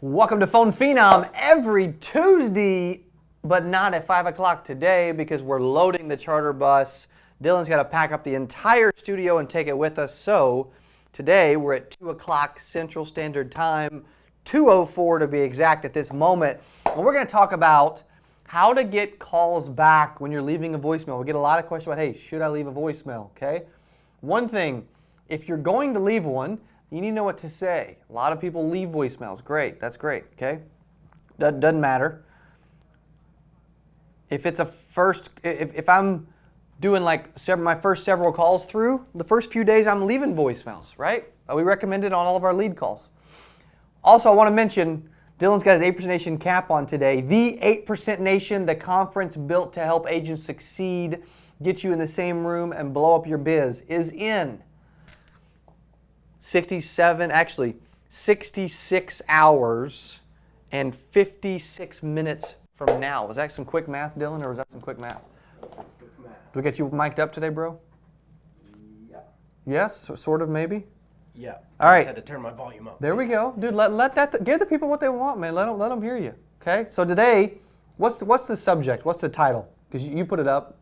Welcome to Phone Phenom every Tuesday, but not at 5 o'clock today because we're loading the charter bus. Dylan's got to pack up the entire studio and take it with us. So today we're at 2 o'clock Central Standard Time, 2:04 to be exact at this moment. And we're going to talk about how to get calls back when you're leaving a voicemail. We get a lot of questions about, hey, should I leave a voicemail? Okay. One thing, if you're going to leave one, you need to know what to say. A lot of people leave voicemails. Great. That's great. Okay? Doesn't matter. If it's if I'm doing like my first several calls through, the first few days I'm leaving voicemails, right? We recommend it on all of our lead calls. Also, I want to mention, Dylan's got his 8% Nation cap on today. The 8% Nation, the conference built to help agents succeed, get you in the same room, and blow up your biz, is in 66 hours and 56 minutes from now. Was that some quick math, Dylan, or was that some quick math? That's some quick math. Do we get you mic'd up today, bro? Yeah. Yes, sort of, maybe? Yeah. All right. I just had to turn my volume up. There we go. Dude, give the people what they want, man. Let them hear you. Okay? So today, what's the subject? What's the title? Because you put it up.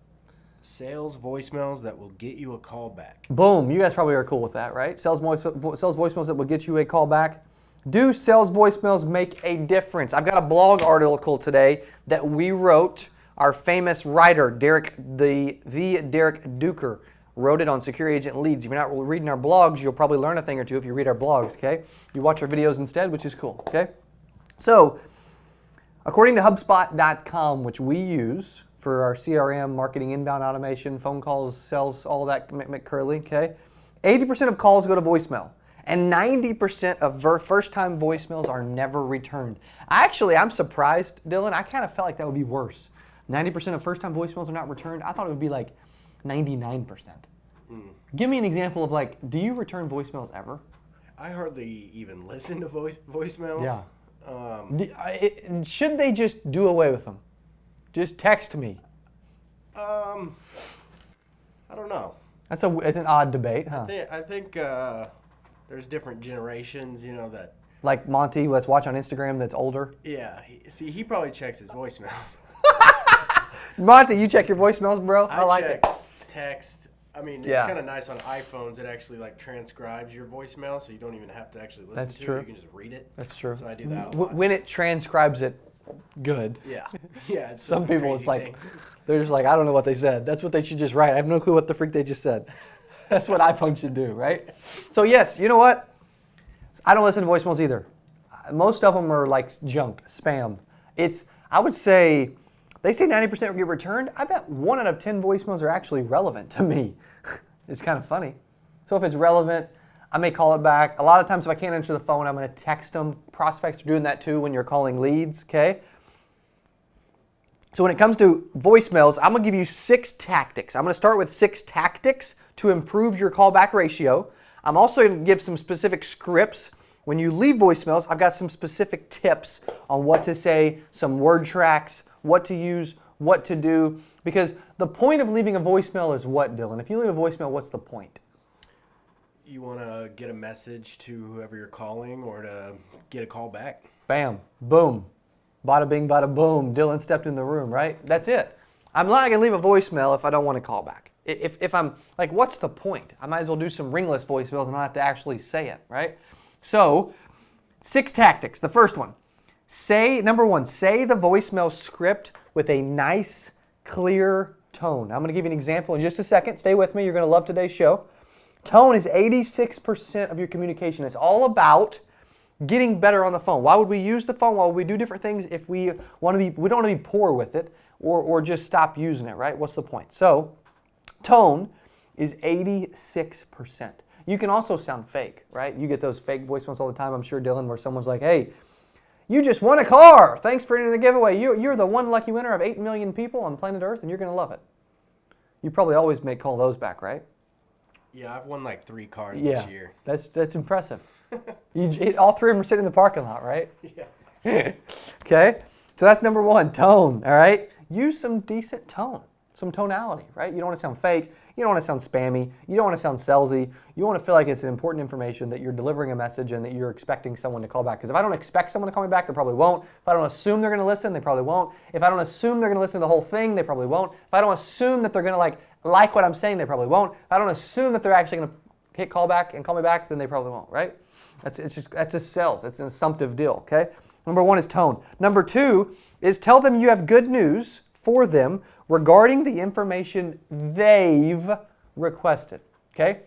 Sales voicemails that will get you a call back. Boom. You guys probably are cool with that, right? Sales voicemails that will get you a call back. Do sales voicemails make a difference? I've got a blog article today that we wrote. Our famous writer, Derek Duker, wrote it on Secure Agent Leads. If you're not reading our blogs, you'll probably learn a thing or two if you read our blogs, okay? You watch our videos instead, which is cool, okay? So, according to HubSpot.com, which we use for our CRM, marketing, inbound automation, phone calls, sales, all that McCurley, okay? 80% of calls go to voicemail, and 90% of first-time voicemails are never returned. I'm surprised, Dylan. I kind of felt like that would be worse. 90% of first-time voicemails are not returned. I thought it would be like 99%. Give me an example of do you return voicemails ever? I hardly even listen to voicemails. Yeah. Should they just do away with them? Just text me. I don't know. It's an odd debate, huh? I think there's different generations, that. Like Monty, let's watch on Instagram, that's older. Yeah. He probably checks his voicemails. Monty, you check your voicemails, bro? I like check it. Text. It's Yeah. kind of nice on iPhones. It actually transcribes your voicemail, so you don't even have to actually listen That's to true. it. You can just read it. That's true. So I do that a lot. When it transcribes it, good. Yeah. Yeah. It's Some people, it's crazy things. they're just I don't know what they said. That's what they should just write. I have no clue what the freak they just said. That's what iPhone should do, right? So yes, you know what? I don't listen to voicemails either. Most of them are junk, spam. I would say, they say 90% will get returned. I bet 1 out of 10 voicemails are actually relevant to me. It's kind of funny. So if it's relevant, I may call it back. A lot of times if I can't answer the phone, I'm going to text them. Prospects are doing that too when you're calling leads, okay? So when it comes to voicemails, I'm going to give you 6 tactics. I'm going to start with 6 tactics to improve your callback ratio. I'm also going to give some specific scripts. When you leave voicemails, I've got some specific tips on what to say, some word tracks, what to use, what to do. Because the point of leaving a voicemail is what, Dylan? If you leave a voicemail, what's the point? You want to get a message to whoever you're calling or to get a call back. Bam, boom, bada bing, bada boom. Dylan stepped in the room, right? That's it. I'm not going to leave a voicemail if I don't want to call back. If I'm what's the point? I might as well do some ringless voicemails and not have to actually say it, right? So, 6 tactics. The first one, number 1, say the voicemail script with a nice, clear tone. I'm going to give you an example in just a second. Stay with me. You're going to love today's show. Tone is 86% of your communication. It's all about getting better on the phone. Why would we use the phone? Why would we do different things if we don't want to be poor with it or just stop using it, right? What's the point? So, tone is 86%. You can also sound fake, right? You get those fake voicemails all the time, I'm sure, Dylan, where someone's like, hey, you just won a car. Thanks for entering the giveaway. You're the one lucky winner of 8 million people on planet Earth, and you're going to love it. You probably always call those back, right? Yeah, I've won 3 cars this year. That's impressive. All 3 of them are sitting in the parking lot, right? Yeah. Okay, so that's number 1, tone, all right? Use some decent tone. some tonality, right? You don't want to sound fake. You don't want to sound spammy. You don't want to sound salesy. You want to feel like it's an important information, that you're delivering a message and that you're expecting someone to call back. Because if I don't expect someone to call me back, they probably won't. If I don't assume they're going to listen, they probably won't. If I don't assume they're going to listen to the whole thing, they probably won't. If I don't assume that they're going to like what I'm saying, they probably won't. If I don't assume that they're actually going to hit call back and call me back, then they probably won't, right? That's just sales. It's an assumptive deal, okay? Number 1 is tone. Number 2 is tell them you have good news for them regarding the information they've requested, okay?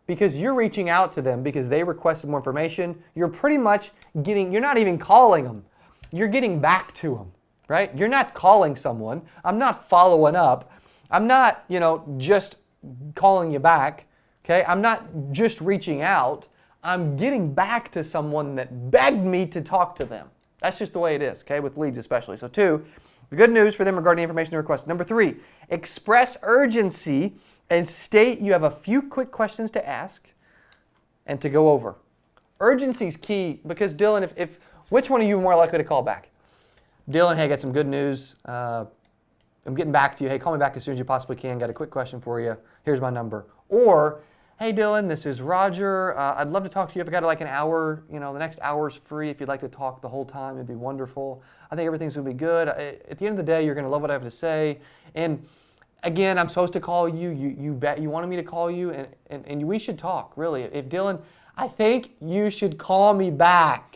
Because you're reaching out to them because they requested more information. You're pretty much you're not even calling them. You're getting back to them, right? You're not calling someone. I'm not following up. I'm not, just calling you back, okay? I'm not just reaching out. I'm getting back to someone that begged me to talk to them. That's just the way it is, okay, with leads especially. So 2, good news for them regarding the information they requested. Number 3, express urgency and state you have a few quick questions to ask and to go over. Urgency is key because, Dylan, if which one of you are more likely to call back? Dylan, hey, I got some good news. I'm getting back to you. Hey, call me back as soon as you possibly can. Got a quick question for you. Here's my number. Or, hey, Dylan, this is Roger. I'd love to talk to you. I've got an hour. The next hour's free. If you'd like to talk the whole time, it'd be wonderful. I think everything's going to be good. At the end of the day, you're going to love what I have to say. And again, I'm supposed to call you. You bet you wanted me to call you, and we should talk, really. If Dylan, I think you should call me back.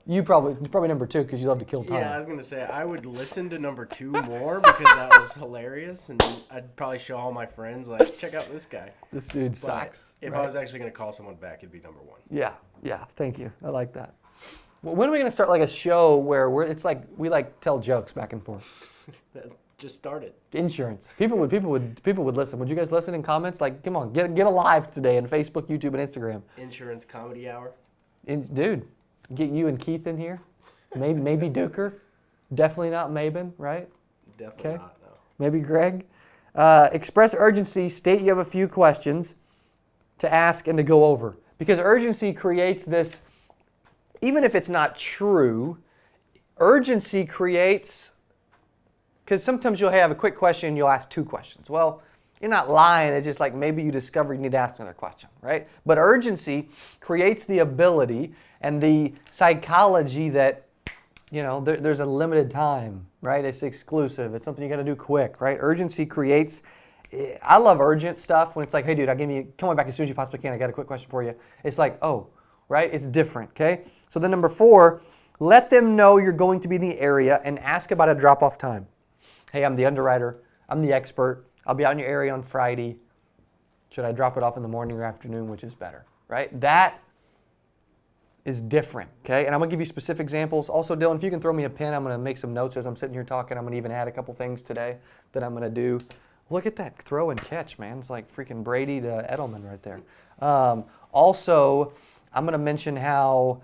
You're probably number 2 because you love to kill time. Yeah, I was going to say, I would listen to number 2 more because that was hilarious, and I'd probably show all my friends, check out this guy. This dude sucks. If I was actually going to call someone back, it'd be number 1. Yeah, thank you. I like that. Well, when are we going to start a show where we tell jokes back and forth? Just started. Insurance. People would listen. Would you guys listen in comments? Come on, get alive today on Facebook, YouTube, and Instagram. Insurance comedy hour. Dude, get you and Keith in here. Maybe Duker. Definitely not Mabin, right? Definitely not, no. Maybe Greg. Express urgency. State you have a few questions to ask and to go over. Because urgency creates this, even if it's not true, urgency creates, because sometimes you'll have a quick question and you'll ask 2 questions. Well, you're not lying. It's just maybe you discover you need to ask another question, right? But urgency creates the ability and the psychology that, there's a limited time, right? It's exclusive. It's something you got to do quick, right? Urgency creates, I love urgent stuff when it's hey, dude, come on back as soon as you possibly can. I got a quick question for you. It's oh, right? It's different, okay? So then number 4, let them know you're going to be in the area and ask about a drop-off time. Hey, I'm the underwriter. I'm the expert. I'll be out in your area on Friday. Should I drop it off in the morning or afternoon, which is better, right? That is different, okay? And I'm going to give you specific examples. Also, Dylan, if you can throw me a pen, I'm going to make some notes as I'm sitting here talking. I'm going to even add a couple things today that I'm going to do. Look at that throw and catch, man. It's like freaking Brady to Edelman right there. Also, I'm going to mention how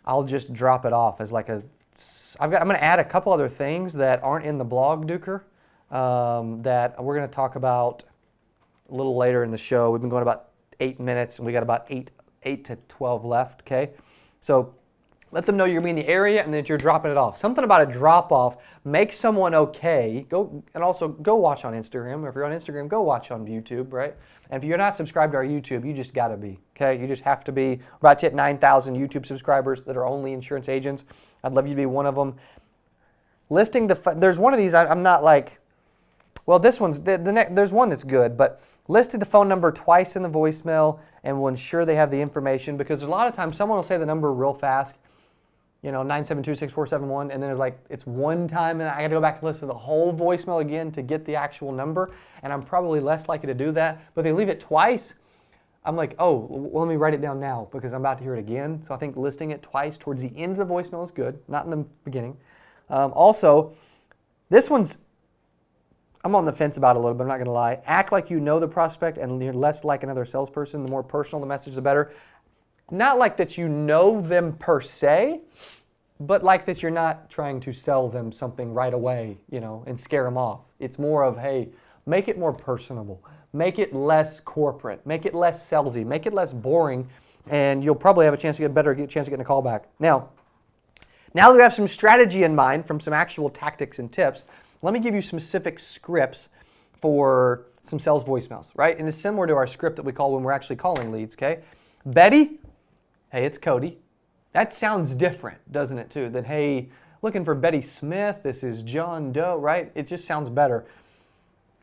I'll just drop it off as I'm going to add a couple other things that aren't in the blog, Duker, that we're going to talk about a little later in the show. We've been going about 8 minutes, and we got about 8 to 12 left, okay? So let them know you're going to be in the area and that you're dropping it off. Something about a drop-off makes someone okay. Go watch on Instagram. If you're on Instagram, go watch on YouTube, right? And if you're not subscribed to our YouTube, you just got to be, okay? You just have to be. We're about to hit 9,000 YouTube subscribers that are only insurance agents. I'd love you to be one of them. There's one of these, I'm not well, this one's, there's one that's good, but listed the phone number twice in the voicemail and will ensure they have the information, because a lot of times someone will say the number real fast, 972-6471, and then it's one time and I got to go back and listen to the whole voicemail again to get the actual number, and I'm probably less likely to do that. But if they leave it twice, I'm oh, well, let me write it down now because I'm about to hear it again. So I think listing it twice towards the end of the voicemail is good, not in the beginning. Also, this one's, I'm on the fence about it a little bit, I'm not going to lie. Act like you know the prospect and you're less like another salesperson. The more personal the message, the better. Not like that you know them per se, but like that you're not trying to sell them something right away, and scare them off. It's more of, hey, make it more personable. Make it less corporate. Make it less salesy. Make it less boring, and you'll probably have a chance to get a chance of getting a call back. Now, Now that we have some strategy in mind from some actual tactics and tips, let me give you some specific scripts for some sales voicemails, right? And it's similar to our script that we call when we're actually calling leads, okay? Betty, hey, it's Cody. That sounds different, doesn't it, too, than, hey, looking for Betty Smith, this is John Doe, right? It just sounds better.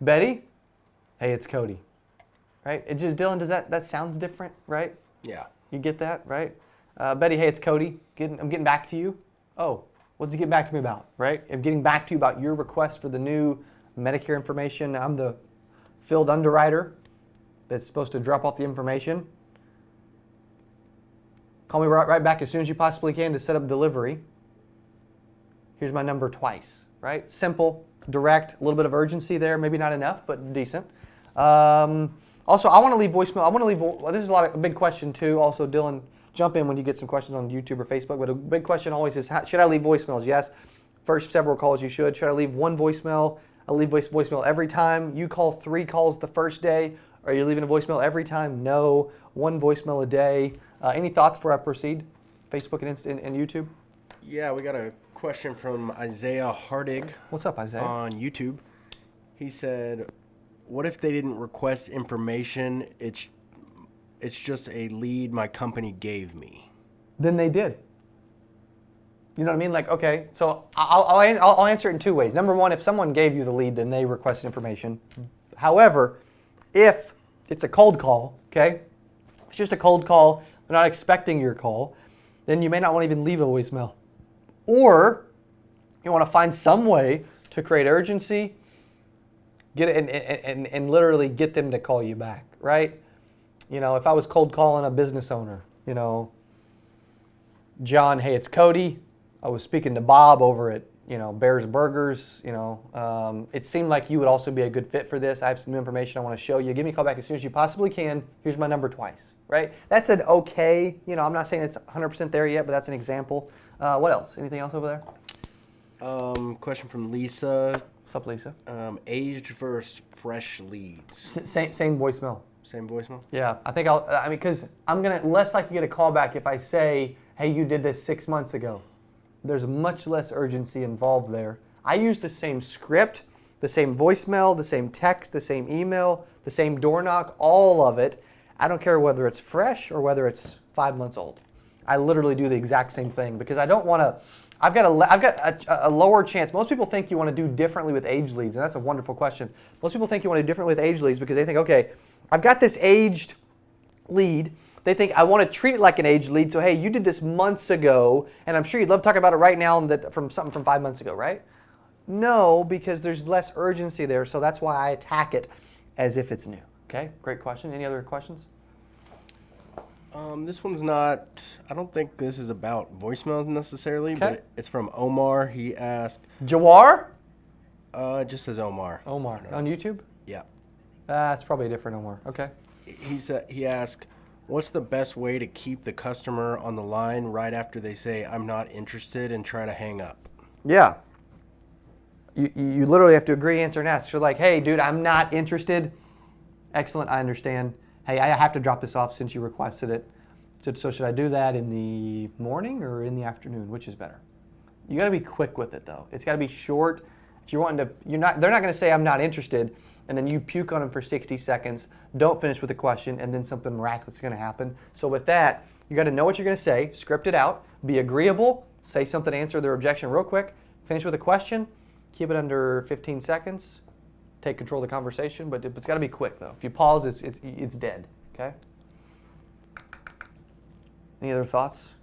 Betty, hey, it's Cody, right? It just, Dylan, does that sounds different, right? Yeah. You get that, right? Betty, hey, it's Cody. I'm getting back to you. Oh, what's he getting back to me about, right? I'm getting back to you about your request for the new Medicare information. I'm the field underwriter that's supposed to drop off the information. Call me right back as soon as you possibly can to set up delivery. Here's my number twice, right? Simple, direct, a little bit of urgency there. Maybe not enough, but decent. Also, I want to leave voicemail. This is a big question too. Also, Dylan, jump in when you get some questions on YouTube or Facebook. But a big question always is, should I leave voicemails? Yes. First several calls you should. Should I leave one voicemail? I leave voicemail every time. You call 3 calls the first day. Are you leaving a voicemail every time? No. 1 voicemail a day. Any thoughts before I proceed? Facebook and YouTube? Yeah, we got a question from Isaiah Hardig. What's up, Isaiah? On YouTube. He said, what if they didn't request information? It's just a lead my company gave me. Then they did. You know what I mean? Like, okay, so I'll answer it in 2 ways. Number one, if someone gave you the lead, then they requested information. However, if it's a cold call, okay, if it's just a cold call, they're not expecting your call, then you may not want to even leave a voicemail. Or you want to find some way to create urgency, get it, and literally get them to call you back, right? You know, if I was cold calling a business owner, you know, John, hey, it's Cody. I was speaking to Bob over at, Bear's Burgers. It seemed like you would also be a good fit for this. I have some new information I want to show you. Give me a call back as soon as you possibly can. Here's my number twice, right? That's an okay, I'm not saying it's 100% there yet, but that's an example. What else? Anything else over there? Question from Lisa. What's up, Lisa? Aged versus fresh leads. Same voicemail. Same voicemail? Yeah, because I'm going to less likely get a call back if I say, hey, you did this 6 months ago. There's much less urgency involved there. I use the same script, the same voicemail, the same text, the same email, the same door knock, all of it. I don't care whether it's fresh or whether it's 5 months old. I literally do the exact same thing because I don't want to. I've got a lower chance. Most people think you want to do differently with age leads, and that's a wonderful question. Most people think you want to do differently with age leads because they think, okay, I've got this aged lead. They think I want to treat it like an aged lead. So hey, you did this months ago, and I'm sure you'd love to talk about it right now from something from 5 months ago, right? No, because there's less urgency there. So that's why I attack it as if it's new. Okay, great question. Any other questions? This one's not, I don't think this is about voicemails necessarily, Okay. but it's from Omar. He asked. Jawar? It just says Omar. Omar. On YouTube? Yeah. It's probably a different Omar. Okay. He asked, what's the best way to keep the customer on the line right after they say, I'm not interested, and try to hang up? Yeah. You literally have to agree, answer, and ask. You're like, hey, dude, I'm not interested. Excellent, I understand. Hey, I have to drop this off since you requested it. So should I do that in the morning or in the afternoon? Which is better? You got to be quick with it, though. It's got to be short. If you're wanting to, they're not going to say I'm not interested, and then you puke on them for 60 seconds. Don't finish with a question, and then something miraculous is going to happen. So with that, you got to know what you're going to say, script it out, be agreeable, say something to answer their objection real quick, finish with a question, keep it under 15 seconds. Take control of the conversation, but it's got to be quick though. If you pause, it's dead. Okay. Any other thoughts?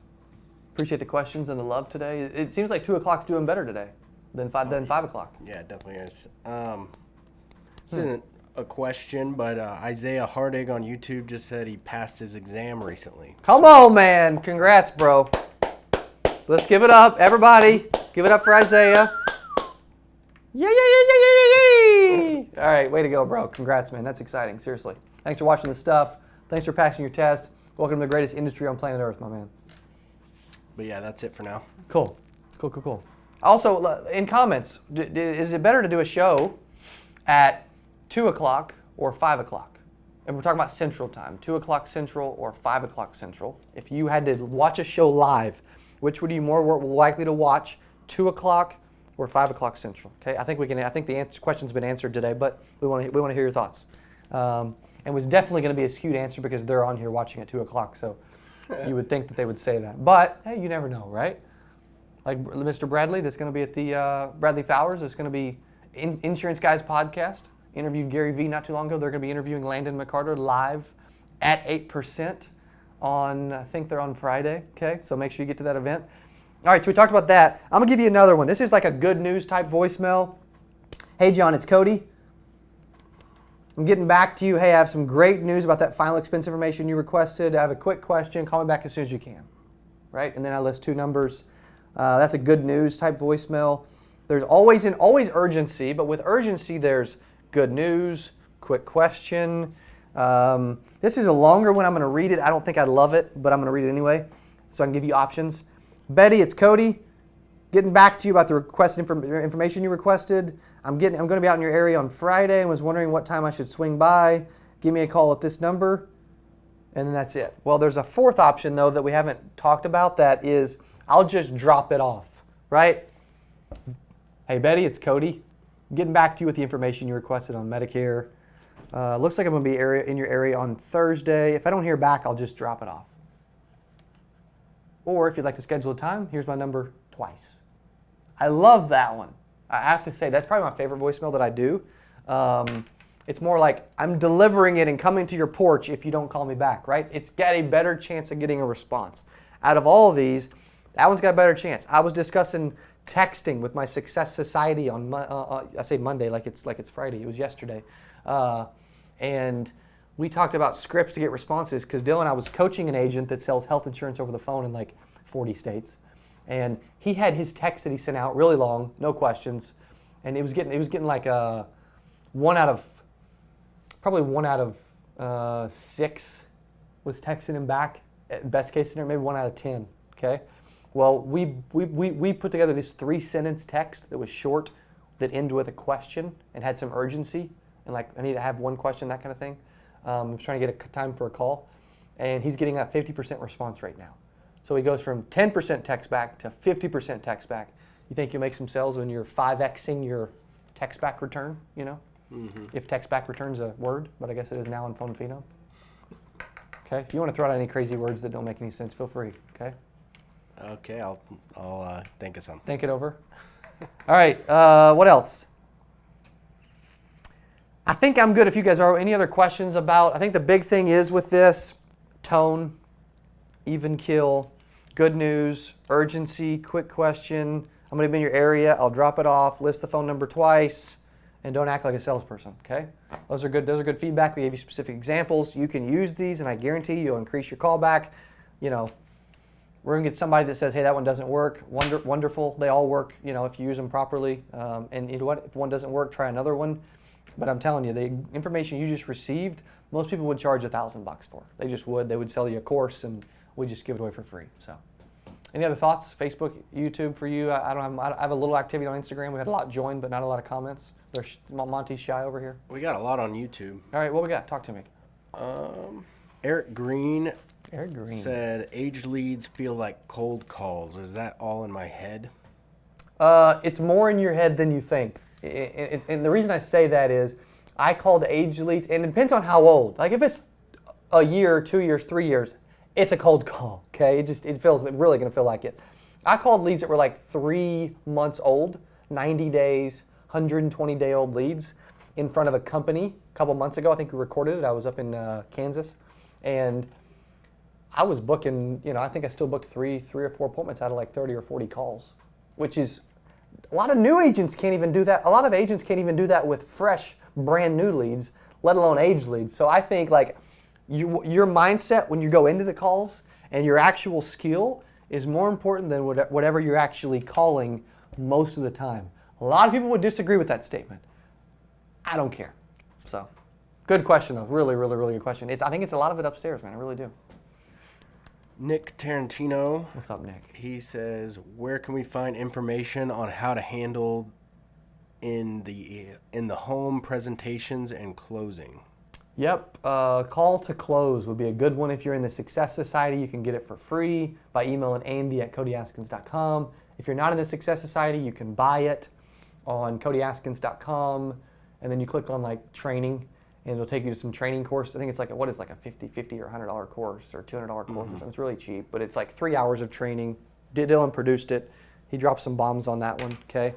Appreciate the questions and the love today. It seems like 2 o'clock's doing better today than 5 o'clock. Yeah, it definitely is. This isn't a question, but Isaiah Hardig on YouTube just said he passed his exam recently. Come on, man! Congrats, bro. Let's give it up, everybody. Give it up for Isaiah. Yeah. All right, way to go, bro. Congrats, man. That's exciting. Seriously. Thanks for watching this stuff. Thanks for passing your test. Welcome to the greatest industry on planet Earth, my man. But yeah, that's it for now. Cool. Also, in comments, is it better to do a show at 2 o'clock or 5 o'clock? And we're talking about Central Time, 2 o'clock Central or 5 o'clock Central. If you had to watch a show live, Which would you more likely to watch, 2 o'clock or 5 o'clock Central? Okay, I think the question's been answered today, but we want to hear your thoughts. And it was definitely going to be a skewed answer because they're on here watching at 2 o'clock, so you would think that they would say that. But hey, you never know, right? Like Mr. Bradley, that's going to be at the Bradley Fowers. That's going to be Insurance Guys podcast. Interviewed Gary Vee not too long ago. They're going to be interviewing Landon McCarter live at 8% on, I think they're on Friday. Okay, so make sure you get to that event. All right, so we talked about that. I'm going to give you another one. This is like a good news type voicemail. Hey, John, it's Cody. I'm getting back to you. Hey, I have some great news about that final expense information you requested. I have a quick question. Call me back as soon as you can. Right? And then I list 2 numbers. That's a good news type voicemail. There's always urgency, but with urgency, there's good news, quick question. This is a longer one. I'm going to read it. I don't think I love it, but I'm going to read it anyway, so I can give you options. Betty, it's Cody. Getting back to you about the requested information you requested. I'm going to be out in your area on Friday and was wondering what time I should swing by. Give me a call at this number, and then that's it. Well, there's a 4th option, though, that we haven't talked about. That is, I'll just drop it off, right? Hey, Betty, it's Cody. Getting back to you with the information you requested on Medicare. Looks like I'm going to be in your area on Thursday. If I don't hear back, I'll just drop it off. Or if you'd like to schedule a time, here's my number twice. I love that one. I have to say, that's probably my favorite voicemail that I do. It's more like I'm delivering it and coming to your porch if you don't call me back, right? It's got a better chance of getting a response. Out of all of these, that one's got a better chance. I was discussing texting with my Success Society on I say Monday like it's Friday. It was yesterday, and we talked about scripts to get responses because Dylan, I was coaching an agent that sells health insurance over the phone in like 40 states, and he had his text that he sent out really long, no questions, and it was getting like one out of 6 was texting him back. At best case scenario, maybe 1 out of 10. Okay. Well, we put together this 3-sentence text that was short, that ended with a question and had some urgency, and like I need to have one question, that kind of thing. I'm trying to get a time for a call, and he's getting that 50% response rate now. So he goes from 10% text back to 50% text back. You think you'll make some sales when you're 5xing your text back return? You know, if text back return's a word, but I guess it is now in Phenom. Okay, if you want to throw out any crazy words that don't make any sense, feel free. Okay. Okay, I'll think of something. Think it over. All right, what else? I think I'm good if you guys are. Any other questions about, I think the big thing is with this, tone, even kill, good news, urgency, quick question. I'm going to be in your area. I'll drop it off, list the phone number twice, and don't act like a salesperson, okay? Those are good feedback. We gave you specific examples. You can use these, and I guarantee you'll increase your callback. You know, we're going to get somebody that says, hey, that one doesn't work. Wonderful. They all work, you know, if you use them properly. And you know what? If one doesn't work, try another one. But I'm telling you, the information you just received, most people would charge $1,000 for. They just would. They would sell you a course, and we just give it away for free. So, any other thoughts? Facebook, YouTube for you? I have a little activity on Instagram. We had a lot joined, but not a lot of comments. There's Monty's shy over here. We got a lot on YouTube. All right, what we got? Talk to me. Eric Green said, age leads feel like cold calls. Is that all in my head? It's more in your head than you think. And the reason I say that is I called age leads, and it depends on how old. Like if it's a year, 2 years, 3 years, it's a cold call, okay? It feels really going to feel like it. I called leads that were like 3 months old, 90 days, 120-day-old leads in front of a company a couple months ago. I think we recorded it. I was up in Kansas, and I was booking, I think I still booked three or four appointments out of like 30 or 40 calls, which is, a lot of new agents can't even do that. A lot of agents can't even do that with fresh, brand new leads, let alone age leads. So I think like your mindset when you go into the calls and your actual skill is more important than whatever you're actually calling most of the time. A lot of people would disagree with that statement. I don't care. So, good question though. Really, really, really good question. I think it's a lot of it upstairs, man. I really do. Nick Tarantino. What's up, Nick? He says, where can we find information on how to handle in the home presentations and closing? Yep. Call to close would be a good one. If you're in the Success Society, you can get it for free by emailing andy@codyaskins.com. If you're not in the Success Society, you can buy it on codyaskins.com, and then you click on like training, and it'll take you to some training course. I think it's like like a $50 or $100 course or $200 course or something. It's really cheap, but it's like 3 hours of training. Dylan produced it. He dropped some bombs on that one. Okay.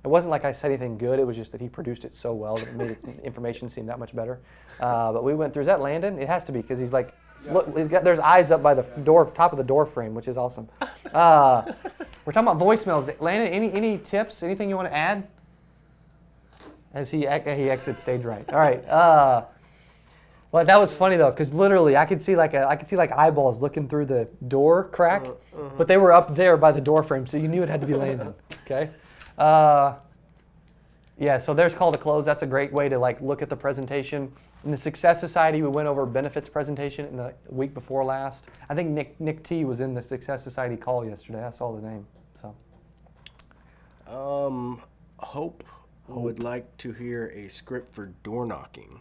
It wasn't like I said anything good. It was just that he produced it so well that it made its information seem that much better. But we went through. Is that Landon? It has to be because he's like, look, there's eyes up by the door, top of the door frame, which is awesome. We're talking about voicemails. Landon, any tips? Anything you want to add? As he exits stage right. All right. Well, that was funny though, because literally I could see like eyeballs looking through the door crack, but they were up there by the door frame, so you knew it had to be Landon. Okay. Yeah, so there's call to close. That's a great way to like look at the presentation. In the Success Society, we went over benefits presentation in the week before last. I think Nick T was in the Success Society call yesterday. I saw the name. So, Hope would like to hear a script for door knocking.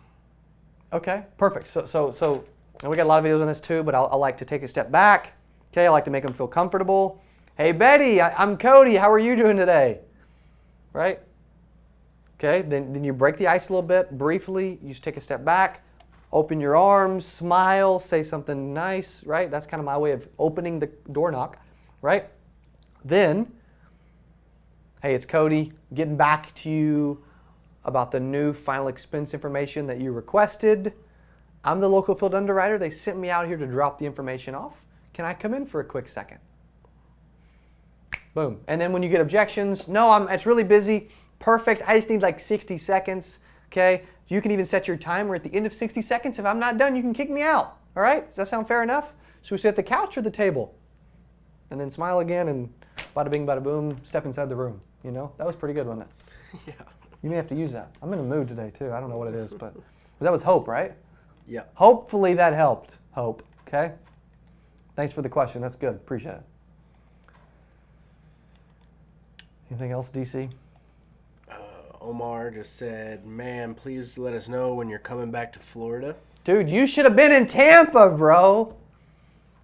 okay, perfect. So and we got a lot of videos on this too, but I like to take a step back. Okay, I like to make them feel comfortable. Hey Betty, I'm Cody. How are you doing today? Right? Okay, then you break the ice a little bit, briefly. You just take a step back, open your arms, smile, say something nice, right? That's kind of my way of opening the door knock, right? Then, hey, it's Cody, getting back to you about the new final expense information that you requested. I'm the local field underwriter. They sent me out here to drop the information off. Can I come in for a quick second? Boom. And then when you get objections, no, it's really busy. Perfect. I just need like 60 seconds. Okay. You can even set your timer at the end of 60 seconds. If I'm not done, you can kick me out. All right. Does that sound fair enough? Should we sit at the couch or the table? And then smile again and bada bing, bada boom, step inside the room. You know, that was pretty good, wasn't it? Yeah. You may have to use that. I'm in a mood today too. I don't know what it is, but that was Hope, right? Yeah. Hopefully that helped. Hope. Okay. Thanks for the question. That's good. Appreciate it. Anything else, DC? Omar just said, man, please let us know when you're coming back to Florida. Dude, you should have been in Tampa, bro.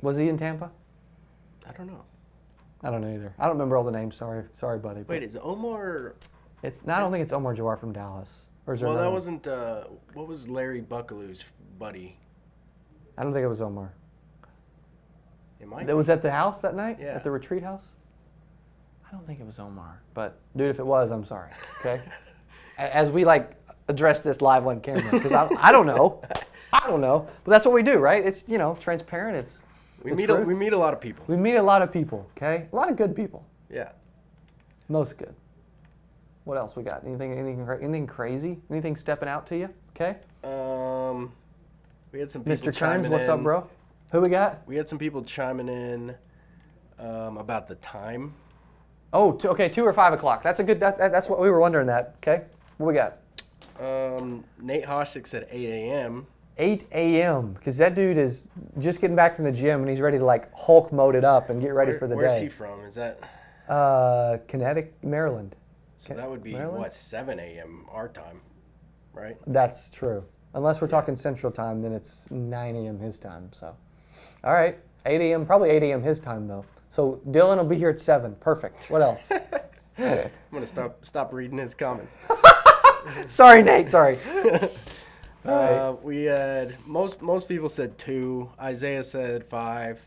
Was he in Tampa? I don't know. I don't know either. I don't remember all the names. Sorry, buddy. Wait, is Omar... I don't think it's Omar Jawar from Dallas. Or is there Well, another that one? wasn't... what was Larry Buckaloo's buddy? I don't think it was Omar. It might That was at the house that night? Yeah. At the retreat house? I don't think it was Omar. But, dude, if it was, I'm sorry. Okay? As we, like, address this live on camera. Because I don't know. I don't know. But that's what we do, right? It's, you know, transparent. We meet a lot of people. We meet a lot of people, okay? A lot of good people. Yeah. Most good. What else we got? Anything crazy? Anything stepping out to you? Okay? We had some people Mr. chiming Kearns, what's in. up, bro? Who we got? We had some people chiming in about the time. Oh, okay, 2 or 5 o'clock. That's a good. That's what we were wondering. That okay? What we got? Nate Hoshik said 8 a.m. 8 a.m. Because that dude is just getting back from the gym and he's ready to like Hulk mode it up and get ready for the Where's day. he from? Is that? Connecticut, Maryland. So that would be Maryland? what, 7 a.m. our time, right? That's true. Unless we're talking Central Time, then it's 9 a.m. his time. So, all right, 8 a.m. Probably 8 a.m. his time though. So Dylan will be here at 7. Perfect. What else? I'm gonna stop reading his comments. Sorry, Nate. Sorry. All right. We had most people said 2. Isaiah said 5.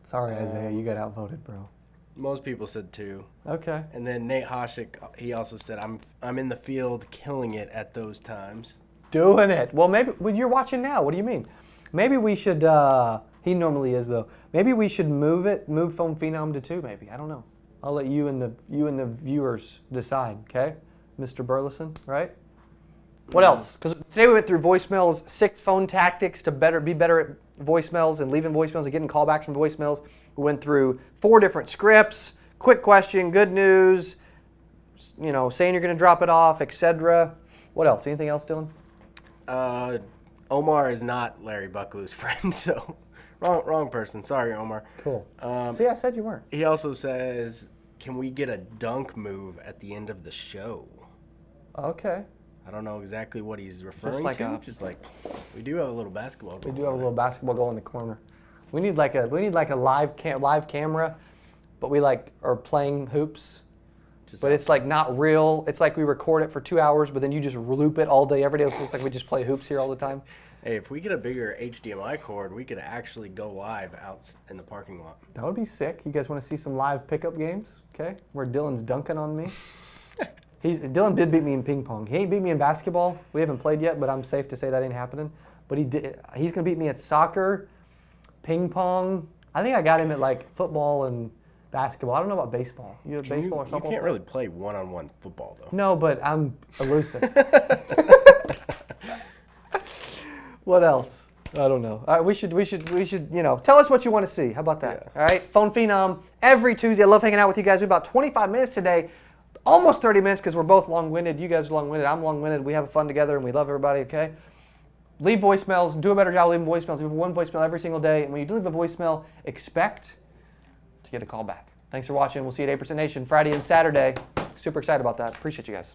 Sorry, Isaiah. You got outvoted, bro. Most people said 2. Okay. And then Nate Hoshik, he also said, I'm in the field killing it at those times. Doing it. Well, maybe you're watching now. What do you mean? Maybe we should. He normally is though. Maybe we should move Foam Phenom to 2. Maybe I don't know. I'll let you and the viewers decide. Okay, Mr. Burleson, right? What else? Because today we went through voicemails, 6 phone tactics to be better at voicemails and leaving voicemails and getting callbacks from voicemails. We went through 4 different scripts, quick question, good news, you know, saying you're going to drop it off, etc. What else? Anything else, Dylan? Omar is not Larry Buckaloo's friend, so wrong person. Sorry, Omar. Cool. See, I said you weren't. He also says, can we get a dunk move at the end of the show? Okay. I don't know exactly what he's referring like to. a- Just like we do have a little basketball. We do have a little basketball goal in the corner. We need like a live camera, but we like are playing hoops. But it's like not real. It's like we record it for 2 hours, but then you just loop it all day, every day. So it's like we just play hoops here all the time. Hey, if we get a bigger HDMI cord, we could actually go live out in the parking lot. That would be sick. You guys want to see some live pickup games? Okay, where Dylan's dunking on me. Dylan did beat me in ping pong. He ain't beat me in basketball. We haven't played yet, but I'm safe to say that ain't happening. But he's gonna beat me at soccer, ping pong. I think I got him at like football and basketball. I don't know about baseball. You have baseball or softball? You can't really play one-on-one football though. No, but I'm elusive. What else? I don't know. All right, we should, tell us what you want to see. How about that? Yeah. All right, Phone Phenom every Tuesday. I love hanging out with you guys. We're about 25 minutes today, almost 30 minutes because we're both long-winded. You guys are long-winded. I'm long-winded. We have fun together and we love everybody, okay? Leave voicemails. Do a better job leaving voicemails. Leave one voicemail every single day. And when you do leave a voicemail, expect to get a call back. Thanks for watching. We'll see you at 8% Nation Friday and Saturday. Super excited about that. Appreciate you guys.